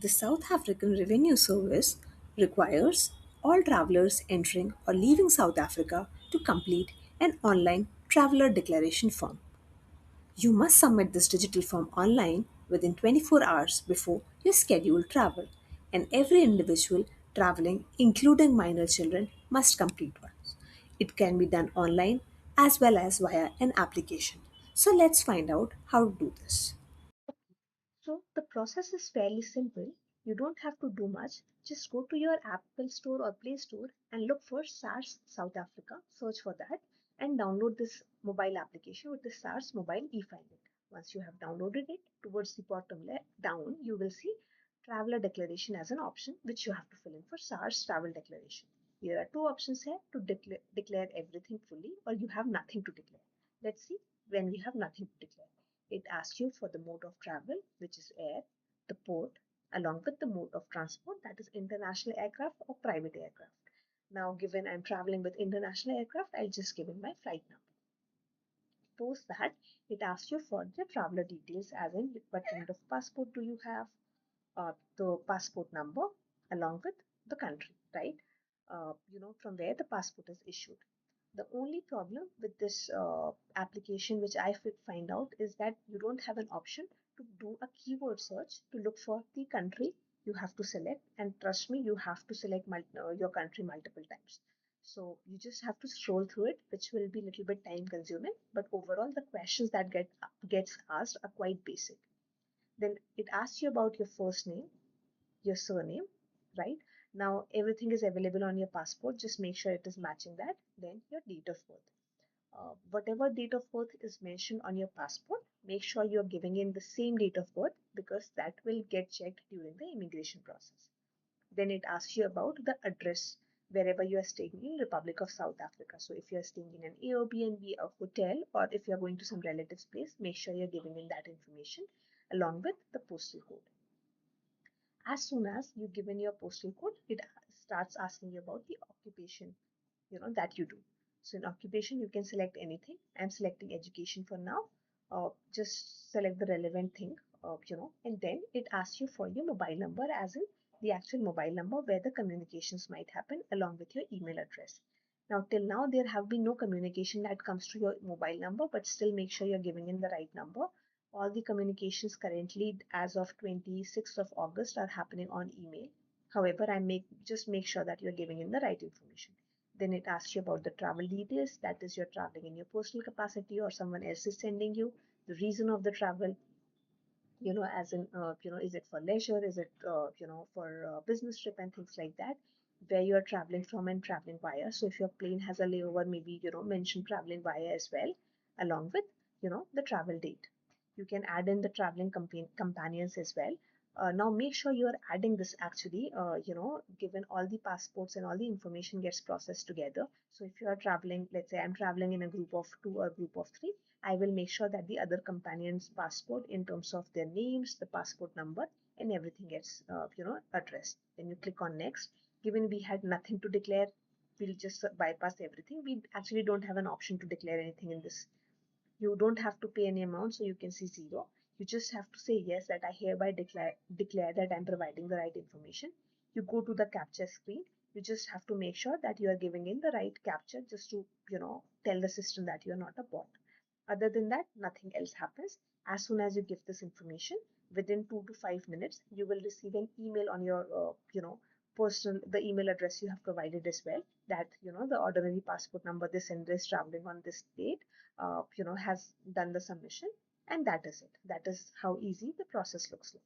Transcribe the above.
The South African Revenue Service requires all travelers entering or leaving South Africa to complete an online traveler declaration form. You must submit this digital form online within 24 hours before your scheduled travel, and every individual traveling, including minor children, must complete one. It can be done online as well as via an application. So let's find out how to do this. So the process is fairly simple. You don't have to do much. Just go to your Apple Store or Play Store and look for SARS South Africa. Search for that and download this mobile application with the SARS mobile e-filing. Once you have downloaded it, towards the bottom down, you will see traveler declaration as an option which you have to fill in for SARS travel declaration. There are two options here to declare everything fully or you have nothing to declare. Let's see when we have nothing to declare. It asks you for the mode of travel, which is air, the port, along with the mode of transport, that is international aircraft or private aircraft. Now, given I'm traveling with international aircraft, I'll just give in my flight number. Post that, it asks you for the traveler details, as in what kind of passport do you have, the passport number, along with the country, right? From where the passport is issued. The only problem with this application, which I find out, is that you don't have an option to do a keyword search to look for the country you have to select. And trust me, you have to select your country multiple times. So you just have to scroll through it, which will be a little bit time consuming. But overall, the questions that gets asked are quite basic. Then it asks you about your first name, your surname, right? Now everything is available on your passport. Just make sure it is matching that. Then your date of birth. Whatever date of birth is mentioned on your passport, make sure you're giving in the same date of birth because that will get checked during the immigration process. Then it asks you about the address wherever you are staying in Republic of South Africa. So if you are staying in an Airbnb, a hotel, or if you are going to some relative's place, make sure you're giving in that information along with the postal code. As soon as you give in your postal code, it starts asking you about the occupation, that you do. So in occupation, you can select anything. I'm selecting education for now. Just select the relevant thing, and then it asks you for your mobile number, as in the actual mobile number where the communications might happen along with your email address. Now, till now, there have been no communication that comes to your mobile number, but still make sure you're giving in the right number. All the communications currently, as of 26th of August, are happening on email. However, just make sure that you're giving in the right information. Then it asks you about the travel details, that is, you're traveling in your personal capacity or someone else is sending you, the reason of the travel, as in, is it for leisure, is it, for business trip and things like that, where you're traveling from and traveling via. So if your plane has a layover, maybe, mention traveling via as well, along with, the travel date. You can add in the traveling companions as well. Now make sure you are adding this actually, given all the passports and all the information gets processed together. So if you are traveling, let's say I'm traveling in a group of two or a group of three, I will make sure that the other companion's passport, in terms of their names, the passport number, and everything gets, addressed. Then you click on next. Given we had nothing to declare, we'll just bypass everything. We actually don't have an option to declare anything in this. You don't have to pay any amount, so you can see zero. You just have to say yes, that I hereby declare that I'm providing the right information. You go to the capture screen. You just have to make sure that you are giving in the right capture, just to, tell the system that you're not a bot. Other than that, nothing else happens. As soon as you give this information, within 2 to 5 minutes, you will receive an email on your, personal, the email address you have provided as well, that, the ordinary passport number, this and this, traveling on this date, has done the submission. And that is it. That is how easy the process looks like.